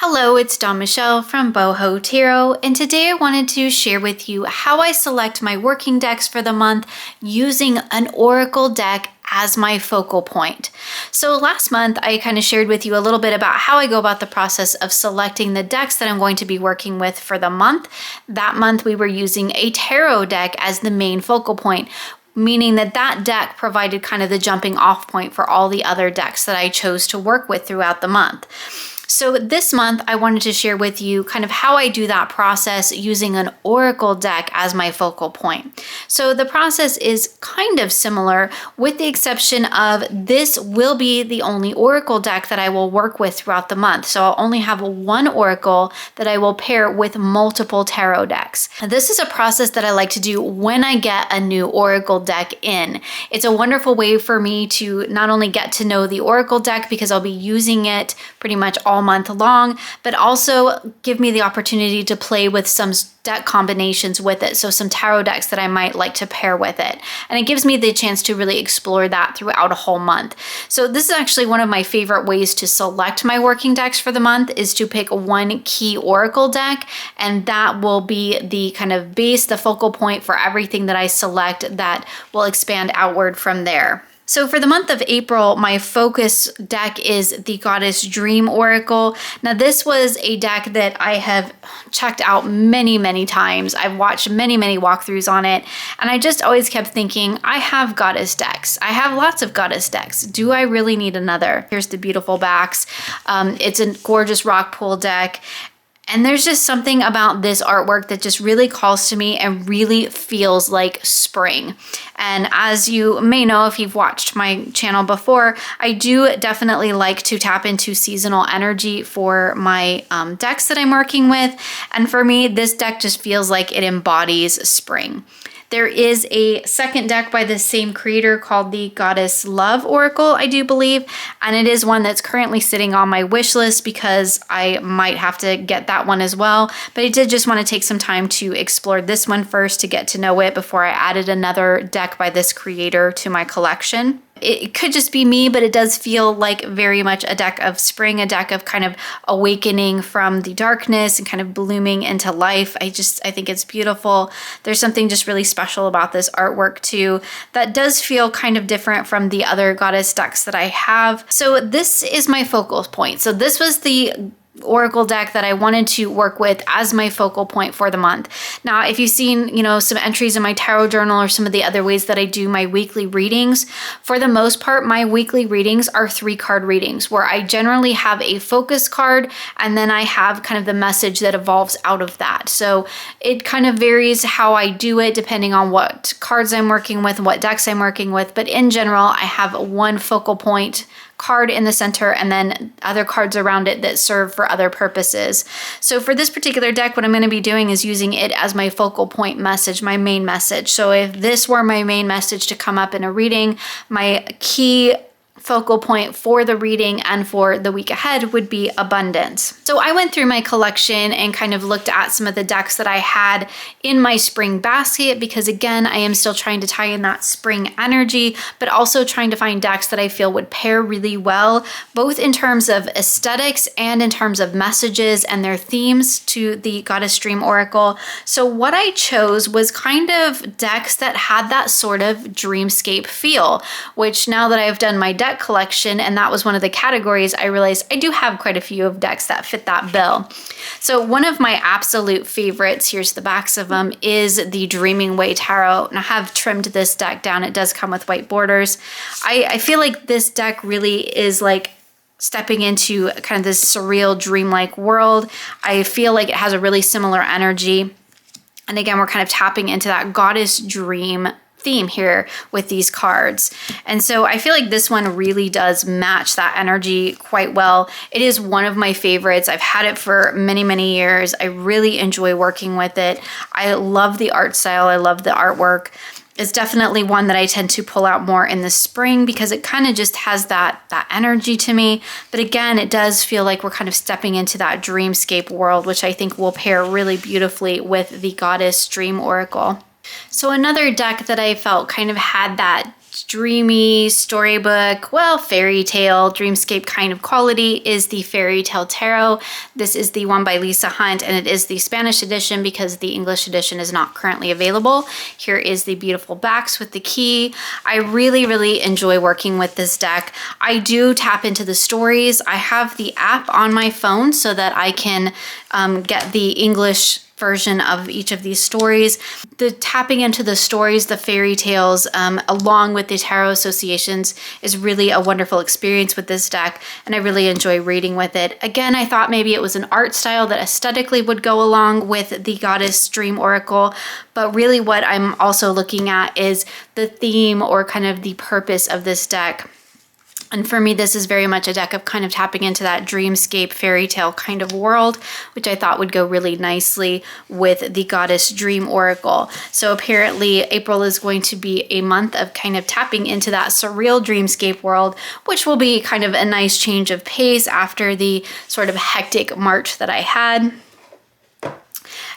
Hello, it's Dawn Michelle from Boho Tarot, and today I wanted to share with you how I select my working decks for the month using an oracle deck as my focal point. So last month, I kind of shared with you a little bit about how I go about the process of selecting the decks that I'm going to be working with for the month. That month, we were using a tarot deck as the main focal point, meaning that that deck provided kind of the jumping off point for all the other decks that I chose to work with throughout the month. So this month, I wanted to share with you kind of how I do that process using an oracle deck as my focal point. So the process is kind of similar with the exception of this will be the only oracle deck that I will work with throughout the month. So I'll only have one oracle that I will pair with multiple tarot decks. And this is a process that I like to do when I get a new oracle deck in. It's a wonderful way for me to not only get to know the oracle deck because I'll be using it pretty much all month long, but also give me the opportunity to play with some deck combinations with it. So some tarot decks that I might like to pair with it. And it gives me the chance to really explore that throughout a whole month. So this is actually one of my favorite ways to select my working decks for the month is to pick one key oracle deck. And that will be the kind of base, the focal point for everything that I select that will expand outward from there. So for the month of April, my focus deck is the Goddess Dream Oracle. Now this was a deck that I have checked out many times. I've watched many walkthroughs on it, and I just always kept thinking, I have goddess decks. I have lots of goddess decks. Do I really need another? Here's the beautiful backs. It's a gorgeous rock pool deck. And there's just something about this artwork that just really calls to me and really feels like spring. And as you may know, if you've watched my channel before, I do definitely like to tap into seasonal energy for my decks that I'm working with. And for me, this deck just feels like it embodies spring. There is a second deck by the same creator called the Goddess Love Oracle, I do believe, and it is one that's currently sitting on my wish list because I might have to get that one as well. But I did just want to take some time to explore this one first to get to know it before I added another deck by this creator to my collection. It could just be me, but it does feel like very much a deck of spring, a deck of kind of awakening from the darkness and kind of blooming into life. I think it's beautiful. There's something just really special about this artwork too that does feel kind of different from the other goddess decks that I have. So this is my focal point. So this was the oracle deck that I wanted to work with as my focal point for the month. Now, if you've seen, some entries in my tarot journal or some of the other ways that I do my weekly readings, for the most part, my weekly readings are 3-card readings where I generally have a focus card and then I have kind of the message that evolves out of that. So it kind of varies how I do it depending on what cards I'm working with, what decks I'm working with. But in general, I have one focal point card in the center and then other cards around it that serve for other purposes. So for this particular deck, what I'm going to be doing is using it as my focal point message, my main message. So if this were my main message to come up in a reading, my key focal point for the reading and for the week ahead would be abundance. So I went through my collection and kind of looked at some of the decks that I had in my spring basket because again, I am still trying to tie in that spring energy, but also trying to find decks that I feel would pair really well, both in terms of aesthetics and in terms of messages and their themes to the Goddess Dream Oracle. So what I chose was kind of decks that had that sort of dreamscape feel, which now that I've done my deck collection, and that was one of the categories, I realized I do have quite a few of decks that fit that bill. So one of my absolute favorites, here's the backs of them, is the Dreaming Way Tarot. And I have trimmed this deck down. It does come with white borders. I feel like this deck really is like stepping into kind of this surreal dreamlike world. I feel like it has a really similar energy. And again, we're kind of tapping into that goddess dream theme here with these cards. And so I feel like this one really does match that energy quite well. It is one of my favorites. I've had it for many years. I really enjoy working with it. I love the art style. I love the artwork. It's definitely one that I tend to pull out more in the spring because it kind of just has that energy to me. But again, it does feel like we're kind of stepping into that dreamscape world, which I think will pair really beautifully with the Goddess Dream Oracle. So another deck that I felt kind of had that dreamy storybook, well, fairy tale, dreamscape kind of quality is the Fairytale Tarot. This is the one by Lisa Hunt, and it is the Spanish edition because the English edition is not currently available. Here is the beautiful backs with the key. I really, really enjoy working with this deck. I do tap into the stories. I have the app on my phone so that I can get the English version of each of these stories. The tapping into the stories, the fairy tales, along with the tarot associations is really a wonderful experience with this deck, and I really enjoy reading with it. Again, I thought maybe it was an art style that aesthetically would go along with the Goddess Dream Oracle, but really what I'm also looking at is the theme or kind of the purpose of this deck. And for me, this is very much a deck of kind of tapping into that dreamscape fairy tale kind of world, which I thought would go really nicely with the Goddess Dream Oracle. So apparently April is going to be a month of kind of tapping into that surreal dreamscape world, which will be kind of a nice change of pace after the sort of hectic March that I had.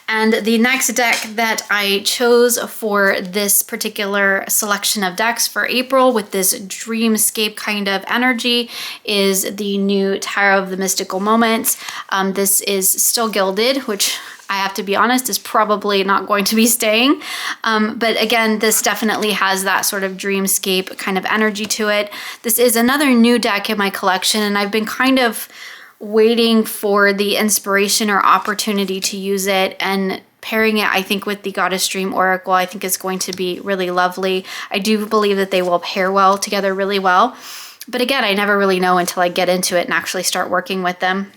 And the next deck that I chose for this particular selection of decks for April with this dreamscape kind of energy is the new Tarot of the Mystical Moments. This is still gilded, which I have to be honest is probably not going to be staying. But again, this definitely has that sort of dreamscape kind of energy to it. This is another new deck in my collection, and I've been kind of waiting for the inspiration or opportunity to use it, and pairing it, I think, with the Goddess Dream Oracle, I think is going to be really lovely. I do believe that they will pair well together really well. But again, I never really know until I get into it and actually start working with them.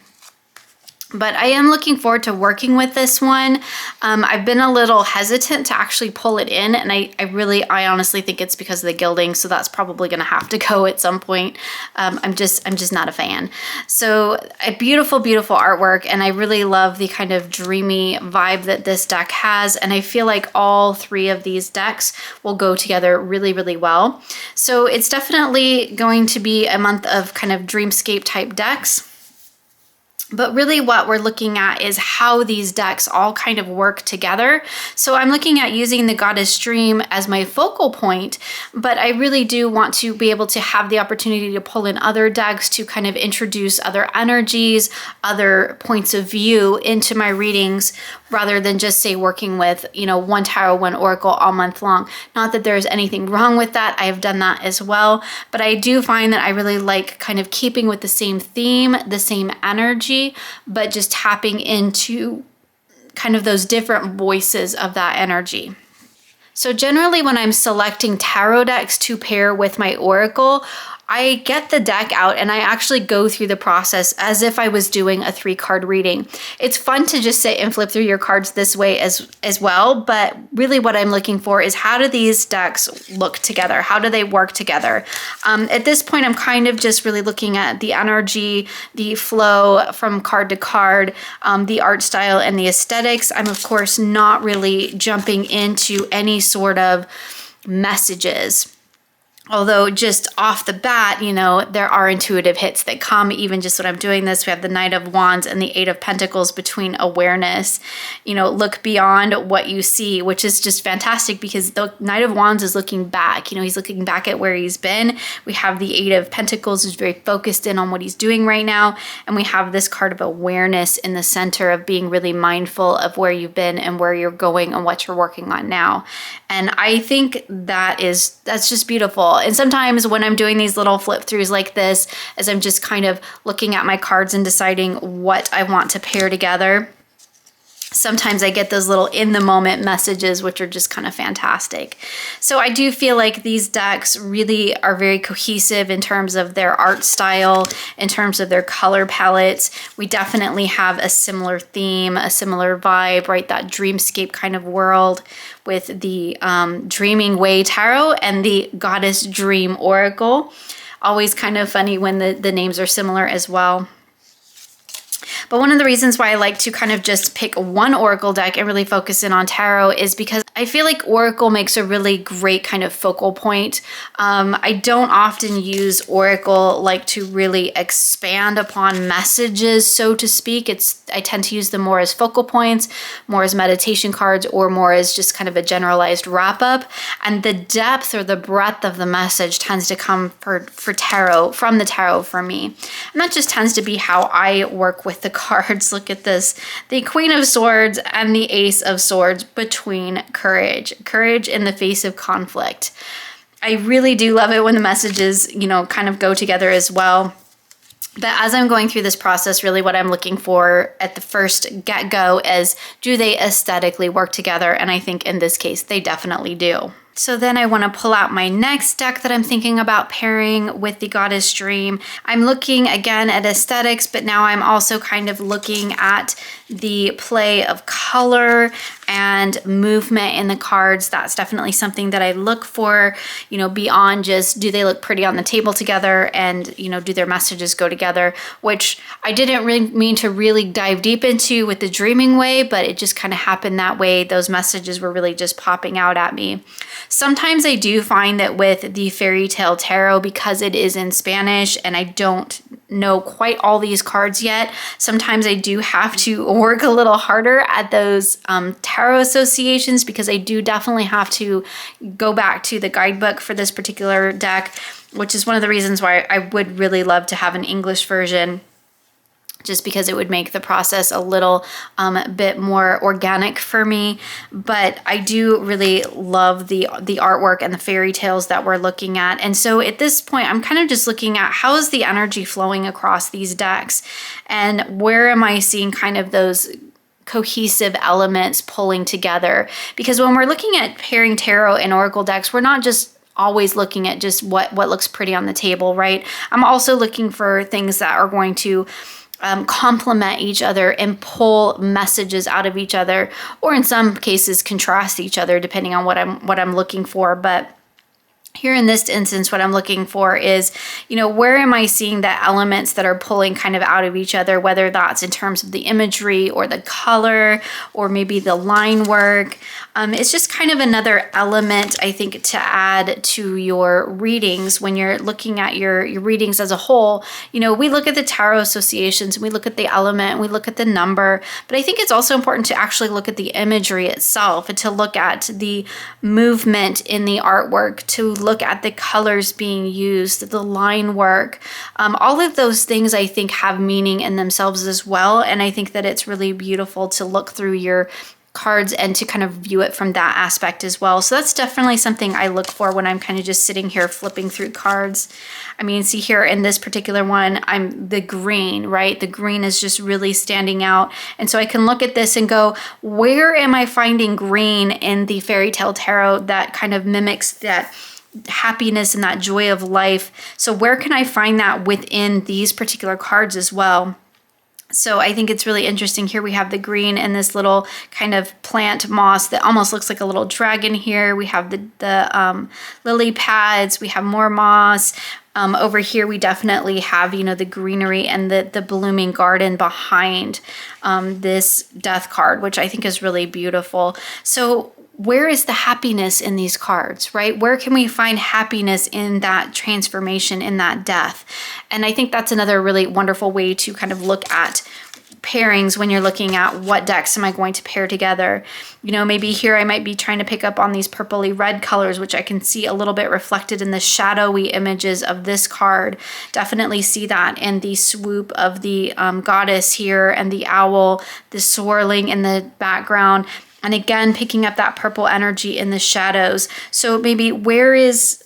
But I am looking forward to working with this one. I've been a little hesitant to actually pull it in, and I honestly think it's because of the gilding, so that's probably gonna have to go at some point. I'm just not a fan. So a beautiful, beautiful artwork, and I really love the kind of dreamy vibe that this deck has, and I feel like all three of these decks will go together really, really well. So it's definitely going to be a month of kind of dreamscape type decks. But really what we're looking at is how these decks all kind of work together. So I'm looking at using the Goddess Dream as my focal point, but I really do want to be able to have the opportunity to pull in other decks to kind of introduce other energies, other points of view into my readings, rather than just say working with, one tarot, one oracle all month long. Not that there's anything wrong with that. I have done that as well, but I do find that I really like kind of keeping with the same theme, the same energy, but just tapping into kind of those different voices of that energy. So generally when I'm selecting tarot decks to pair with my oracle, I get the deck out and I actually go through the process as if I was doing a 3-card reading. It's fun to just sit and flip through your cards this way as well, but really what I'm looking for is how do these decks look together? How do they work together? At this point, I'm kind of just really looking at the energy, the flow from card to card, the art style and the aesthetics. I'm of course not really jumping into any sort of messages. Although just off the bat, there are intuitive hits that come even just when I'm doing this. We have the Knight of Wands and the Eight of Pentacles between awareness. Look beyond what you see, which is just fantastic because the Knight of Wands is looking back. He's looking back at where he's been. We have the Eight of Pentacles who's very focused in on what he's doing right now. And we have this card of awareness in the center of being really mindful of where you've been and where you're going and what you're working on now. And I think that's just beautiful. And sometimes when I'm doing these little flip throughs like this, as I'm just kind of looking at my cards and deciding what I want to pair together, sometimes I get those little in the moment messages, which are just kind of fantastic. So I do feel like these decks really are very cohesive in terms of their art style, in terms of their color palettes. We definitely have a similar theme, a similar vibe, right? That dreamscape kind of world with the Dreaming Way Tarot and the Goddess Dream Oracle. Always kind of funny when the names are similar as well. But one of the reasons why I like to kind of just pick one oracle deck and really focus in on tarot is because I feel like Oracle makes a really great kind of focal point. I don't often use Oracle like to really expand upon messages, so to speak. I tend to use them more as focal points, more as meditation cards, or more as just kind of a generalized wrap up. And the depth or the breadth of the message tends to come from the tarot for me. And that just tends to be how I work with the cards. Look at this, the Queen of Swords and the Ace of Swords between courage in the face of conflict. I really do love it when the messages, kind of go together as well. But as I'm going through this process, really what I'm looking for at the first get-go is, do they aesthetically work together? And I think in this case, they definitely do. So then I want to pull out my next deck that I'm thinking about pairing with the Goddess Dream. I'm looking again at aesthetics, but now I'm also kind of looking at the play of color and movement in the cards. That's definitely something that I look for, beyond just, do they look pretty on the table together, and, do their messages go together, which I didn't really mean to really dive deep into with the Dreaming Way, but it just kind of happened that way. Those messages were really just popping out at me. Sometimes I do find that with the Fairytale Tarot, because it is in Spanish and I don't know quite all these cards yet, sometimes I do have to work a little harder at those tarot associations, because I do definitely have to go back to the guidebook for this particular deck, which is one of the reasons why I would really love to have an English version, just because it would make the process a little bit more organic for me. But I do really love the artwork and the fairy tales that we're looking at. And so at this point, I'm kind of just looking at, how is the energy flowing across these decks? And where am I seeing kind of those cohesive elements pulling together? Because when we're looking at pairing tarot and oracle decks, we're not just always looking at just what looks pretty on the table, right? I'm also looking for things that are going to complement each other and pull messages out of each other, or in some cases contrast each other, depending on what I'm looking for. But here in this instance, what I'm looking for is, where am I seeing the elements that are pulling kind of out of each other, whether that's in terms of the imagery or the color or maybe the line work. It's just kind of another element, I think, to add to your readings when you're looking at your readings as a whole. We look at the tarot associations, we look at the element, we look at the number, but I think it's also important to actually look at the imagery itself and to look at the movement in the artwork, to look at the colors being used, the line work. All of those things I think have meaning in themselves as well. And I think that it's really beautiful to look through your cards and to kind of view it from that aspect as well. So that's definitely something I look for when I'm kind of just sitting here flipping through cards. I mean, see here in this particular one, I'm the green, right? The green is just really standing out. And so I can look at this and go, where am I finding green in the Fairytale Tarot that kind of mimics that happiness and that joy of life? So where can I find that within these particular cards as well? So I think it's really interesting. Here we have the green and this little kind of plant moss that almost looks like a little dragon here. We have the lily pads. We have more moss. Over here we definitely have, the greenery and the blooming garden behind this death card, which I think is really beautiful. So where is the happiness in these cards, right? Where can we find happiness in that transformation, in that death? And I think that's another really wonderful way to kind of look at pairings when you're looking at what decks am I going to pair together. Maybe here I might be trying to pick up on these purpley red colors, which I can see a little bit reflected in the shadowy images of this card. Definitely see that in the swoop of the goddess here and the owl, the swirling in the background. And again, picking up that purple energy in the shadows. So maybe where is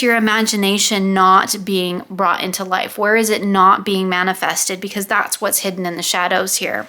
your imagination not being brought into life? Where is it not being manifested? Because that's what's hidden in the shadows here.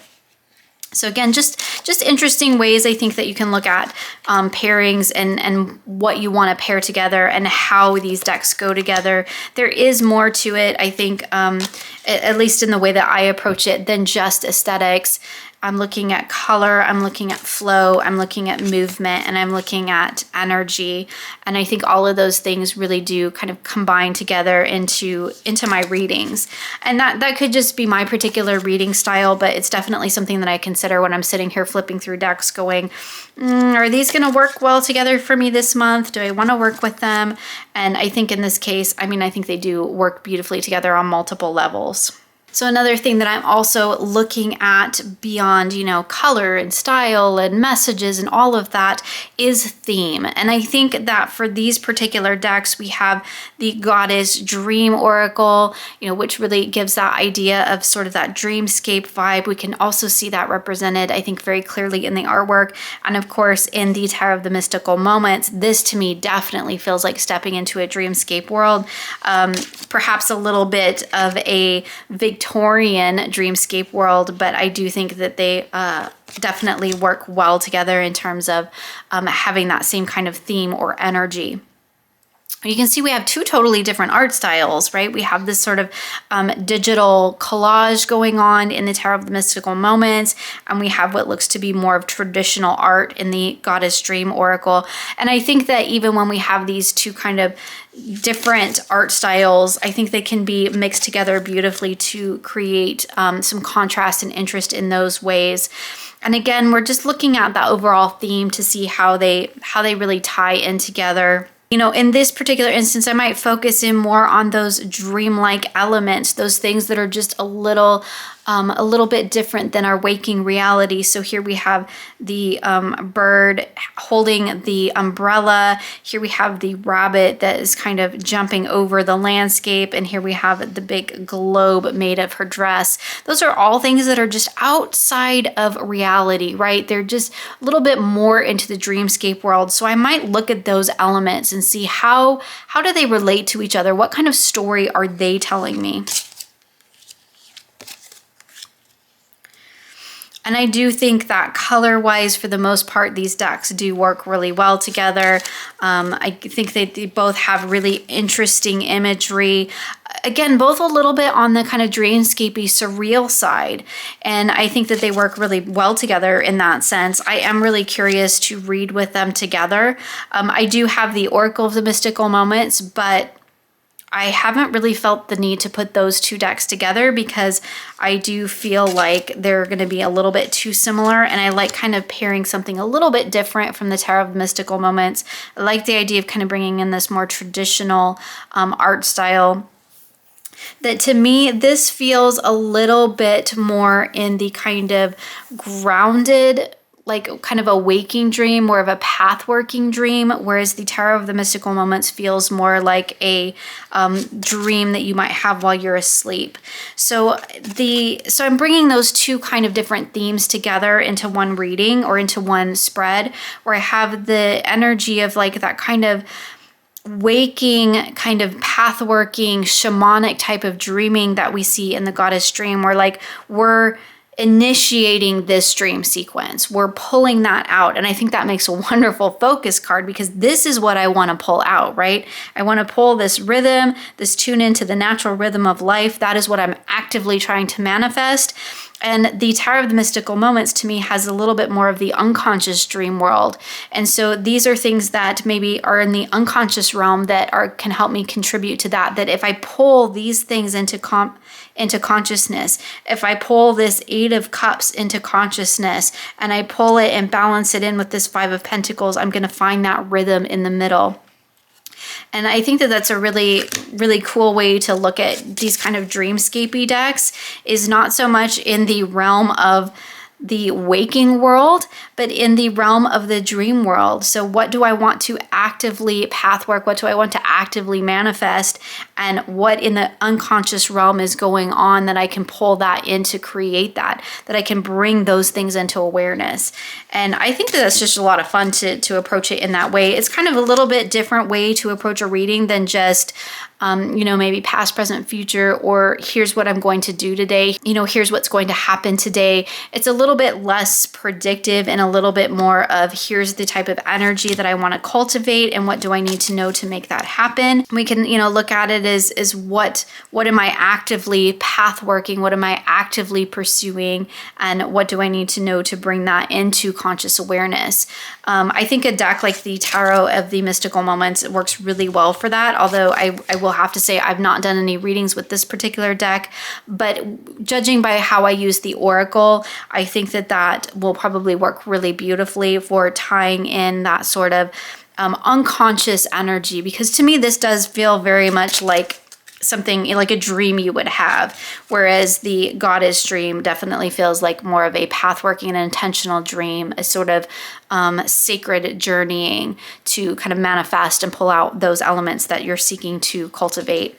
So again, just interesting ways I think that you can look at pairings and what you want to pair together and how these decks go together. There is more to it, I think, at least in the way that I approach it, than just aesthetics. I'm looking at color, I'm looking at flow, I'm looking at movement, and I'm looking at energy. And I think all of those things really do kind of combine together into my readings. And that could just be my particular reading style, but it's definitely something that I consider when I'm sitting here flipping through decks going, are these going to work well together for me this month? Do I want to work with them? And I think in this case, I mean, I think they do work beautifully together on multiple levels. So another thing that I'm also looking at beyond, you know, color and style and messages and all of that is theme. And I think that for these particular decks, we have the Goddess Dream Oracle, you know, which really gives that idea of sort of that dreamscape vibe. We can also see that represented, I think, very clearly in the artwork. And of course, in the Tarot of the Mystical Moments, this to me definitely feels like stepping into a dreamscape world. Perhaps a little bit of a Victorian dreamscape world, but I do think that they definitely work well together in terms of having that same kind of theme or energy. You can see we have two totally different art styles, right? We have this sort of digital collage going on in the Tarot of the Mystical Moments, and we have what looks to be more of traditional art in the Goddess Dream Oracle. And I think that even when we have these two kind of different art styles, I think they can be mixed together beautifully to create some contrast and interest in those ways. And again, we're just looking at the overall theme to see how they really tie in together. You know, in this particular instance, I might focus in more on those dreamlike elements, those things that are just a little bit different than our waking reality. So here we have the bird holding the umbrella. Here we have the rabbit that is kind of jumping over the landscape. And here we have the big globe made of her dress. Those are all things that are just outside of reality, right? They're just a little bit more into the dreamscape world. So I might look at those elements and see how do they relate to each other? What kind of story are they telling me? And I do think that color-wise, for the most part, these decks do work really well together. I think they both have really interesting imagery. Again, both a little bit on the kind of dreamscapey, surreal side. And I think that they work really well together in that sense. I am really curious to read with them together. I do have the Oracle of the Mystical Moments, but I haven't really felt the need to put those two decks together because I do feel like they're going to be a little bit too similar, and I like kind of pairing something a little bit different from the Tarot of the Mystical Moments. I like the idea of kind of bringing in this more traditional art style. That to me, this feels a little bit more in the kind of grounded, like kind of a waking dream, more of a path working dream, whereas the Tarot of the Mystical Moments feels more like a dream that you might have while you're asleep. So I'm bringing those two kind of different themes together into one reading or into one spread, where I have the energy of like that kind of waking, kind of path working, shamanic type of dreaming that we see in the Goddess Dream, where like we're initiating this dream sequence. We're pulling that out. And I think that makes a wonderful focus card because this is what I want to pull out, right? I want to pull this rhythm, this tune into the natural rhythm of life. That is what I'm actively trying to manifest. And the Tarot of the Mystical Moments to me has a little bit more of the unconscious dream world. And so these are things that maybe are in the unconscious realm that can help me contribute to that. That if I pull these things into consciousness, if I pull this Eight of Cups into consciousness and I pull it and balance it in with this Five of Pentacles, I'm going to find that rhythm in the middle. And I think that that's a really, really cool way to look at these kind of dreamscapey decks, is not so much in the realm of the waking world, but in the realm of the dream world. So what do I want to actively pathwork? What do I want to actively manifest? And what in the unconscious realm is going on that I can pull that in to create that I can bring those things into awareness. And I think that that's just a lot of fun to approach it in that way. It's kind of a little bit different way to approach a reading than just maybe past, present, future, or here's what I'm going to do today. Here's what's going to happen today. It's a little bit less predictive and a little bit more of here's the type of energy that I want to cultivate and what do I need to know to make that happen. We can, look at it as what am I actively path working? What am I actively pursuing? And what do I need to know to bring that into conscious awareness? I think a deck like the Tarot of the Mystical Moments works really well for that. Although I will have to say I've not done any readings with this particular deck, but judging by how I use the Oracle, I think think that that will probably work really beautifully for tying in that sort of unconscious energy, because to me this does feel very much like something like a dream you would have, whereas the goddess dream definitely feels like more of a pathworking and intentional dream, a sort of sacred journeying to kind of manifest and pull out those elements that you're seeking to cultivate.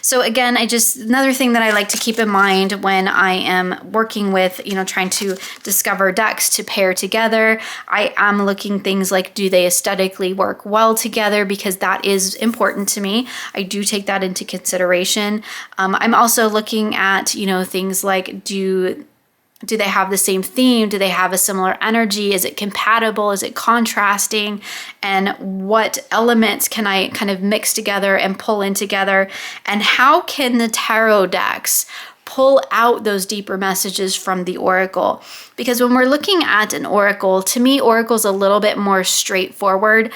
So again, another thing that I like to keep in mind when I am working with, trying to discover decks to pair together, I am looking things like, do they aesthetically work well together? Because that is important to me. I do take that into consideration. I'm also looking at, things like, do they have the same theme? Do they have a similar energy? Is it compatible? Is it contrasting? And what elements can I kind of mix together and pull in together? And how can the tarot decks pull out those deeper messages from the oracle? Because when we're looking at an oracle, to me, oracle's a little bit more straightforward.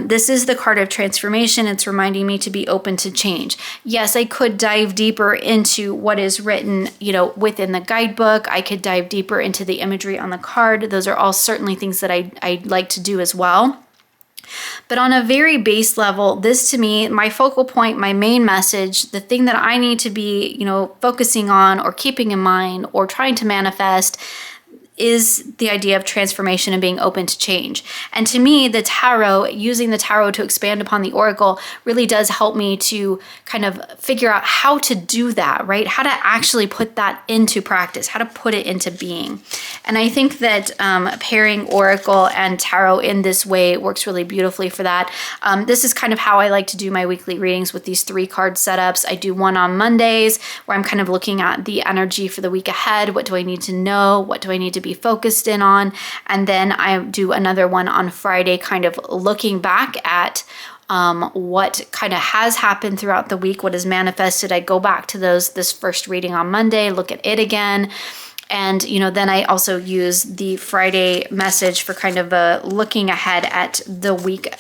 This is the card of transformation. It's reminding me to be open to change. Yes, I could dive deeper into what is written, within the guidebook. I could dive deeper into the imagery on the card. Those are all certainly things that I'd like to do as well. But on a very base level, this to me, my focal point, my main message, the thing that I need to be, focusing on or keeping in mind or trying to manifest is the idea of transformation and being open to change. And to me, the tarot, using the tarot to expand upon the oracle, really does help me to kind of figure out how to do that, right? How to actually put that into practice, how to put it into being. And I think that pairing oracle and tarot in this way works really beautifully for that. This is kind of how I like to do my weekly readings with these 3 card setups. I do one on Mondays where I'm kind of looking at the energy for the week ahead. What do I need to know? What do I need to be focused in on? And then I do another one on Friday, kind of looking back at what kind of has happened throughout the week, what is manifested. I go back to this first reading on Monday, look at it again. And, then I also use the Friday message for kind of looking ahead at the week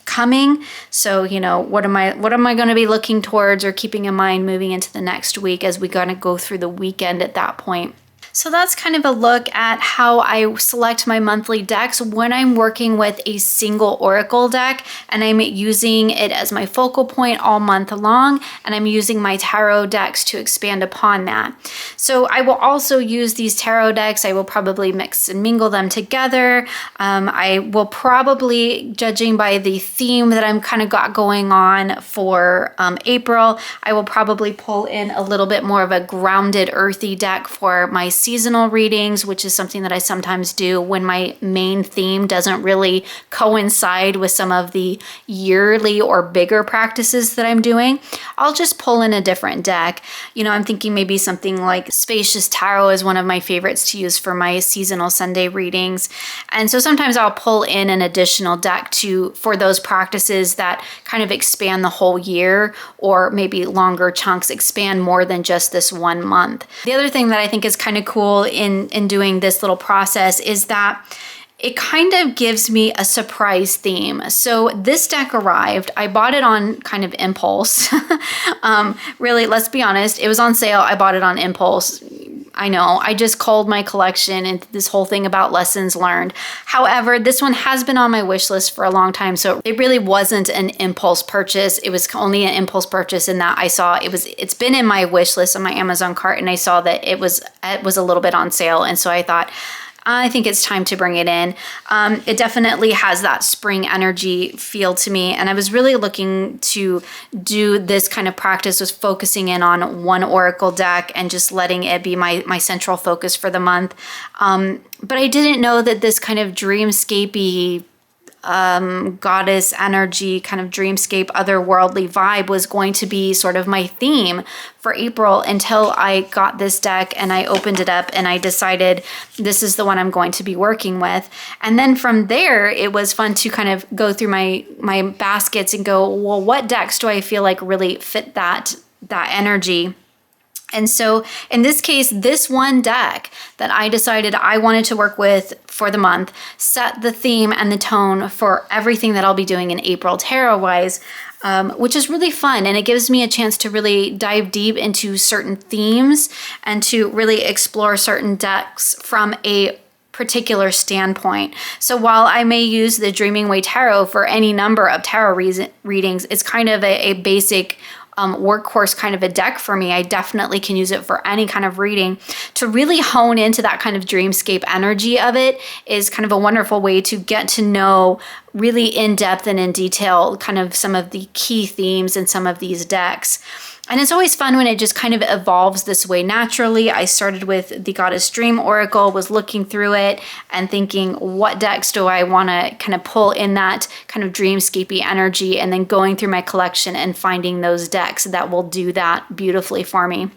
coming. So, what am I going to be looking towards or keeping in mind moving into the next week as we kind of go through the weekend at that point. So that's kind of a look at how I select my monthly decks when I'm working with a single oracle deck and I'm using it as my focal point all month long, and I'm using my tarot decks to expand upon that. So I will also use these tarot decks. I will probably mix and mingle them together. I will probably, judging by the theme that I'm kind of got going on for April, I will probably pull in a little bit more of a grounded, earthy deck for my seasonal readings, which is something that I sometimes do when my main theme doesn't really coincide with some of the yearly or bigger practices that I'm doing. I'll just pull in a different deck. I'm thinking maybe something like Spacious Tarot is one of my favorites to use for my seasonal Sunday readings. And so sometimes I'll pull in an additional deck for those practices that kind of expand the whole year, or maybe longer chunks, expand more than just this 1 month. The other thing that I think is kind of cool in doing this little process is that it kind of gives me a surprise theme. So this deck arrived, I bought it on kind of impulse. Really, let's be honest, it was on sale. I bought it on impulse. I know, I just culled my collection and this whole thing about lessons learned. However, this one has been on my wish list for a long time, so it really wasn't an impulse purchase. It was only an impulse purchase in that it's been in my wish list on my Amazon cart, and I saw that it was a little bit on sale, and so I thought, I think it's time to bring it in. It definitely has that spring energy feel to me, and I was really looking to do this kind of practice with focusing in on one oracle deck and just letting it be my central focus for the month. But I didn't know that this kind of dreamscapey goddess energy, kind of dreamscape, otherworldly vibe was going to be sort of my theme for April, until I got this deck and I opened it up and I decided this is the one I'm going to be working with. And then from there, it was fun to kind of go through my baskets and go, well, what decks do I feel like really fit that energy? And so in this case, this one deck that I decided I wanted to work with for the month set the theme and the tone for everything that I'll be doing in April tarot-wise. which is really fun. And it gives me a chance to really dive deep into certain themes and to really explore certain decks from a particular standpoint. So while I may use the Dreaming Way Tarot for any number of tarot readings, it's kind of a basic workhorse kind of a deck for me. I definitely can use it for any kind of reading. To really hone into that kind of dreamscape energy of it is kind of a wonderful way to get to know really in depth and in detail kind of some of the key themes in some of these decks. And it's always fun when it just kind of evolves this way naturally. I started with the Goddess Dream Oracle, was looking through it and thinking, what decks do I want to kind of pull in that kind of dreamscapey energy, and then going through my collection and finding those decks that will do that beautifully for me.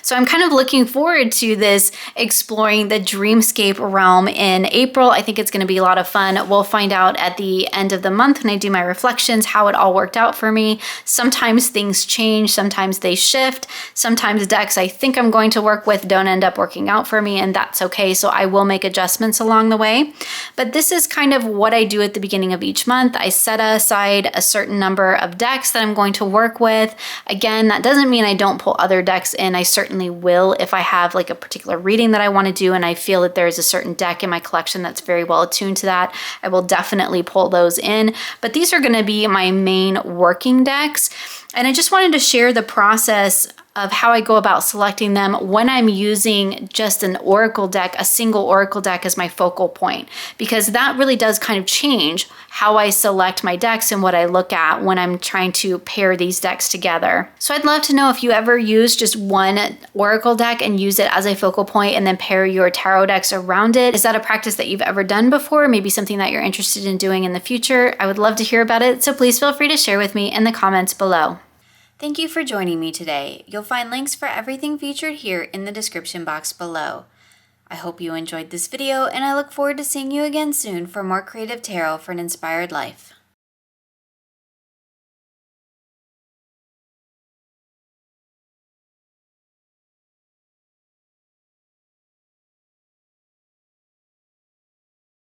So I'm kind of looking forward to this, exploring the dreamscape realm in April. I think it's going to be a lot of fun. We'll find out at the end of the month when I do my reflections how it all worked out for me. Sometimes things change, sometimes they shift, sometimes decks I think I'm going to work with don't end up working out for me, and that's okay. So I will make adjustments along the way. But this is kind of what I do at the beginning of each month. I set aside a certain number of decks that I'm going to work with. Again, that doesn't mean I don't pull other decks in. I certainly will if I have like a particular reading that I want to do and I feel that there's a certain deck in my collection that's very well attuned to that. I will definitely pull those in, but these are going to be my main working decks. And I just wanted to share the process of how I go about selecting them when I'm using just an oracle deck, a single oracle deck as my focal point, because that really does kind of change how I select my decks and what I look at when I'm trying to pair these decks together. So I'd love to know if you ever use just one oracle deck and use it as a focal point and then pair your tarot decks around it. Is that a practice that you've ever done before? Maybe something that you're interested in doing in the future? I would love to hear about it, so please feel free to share with me in the comments below. Thank you for joining me today. You'll find links for everything featured here in the description box below. I hope you enjoyed this video, and I look forward to seeing you again soon for more creative tarot for an inspired life.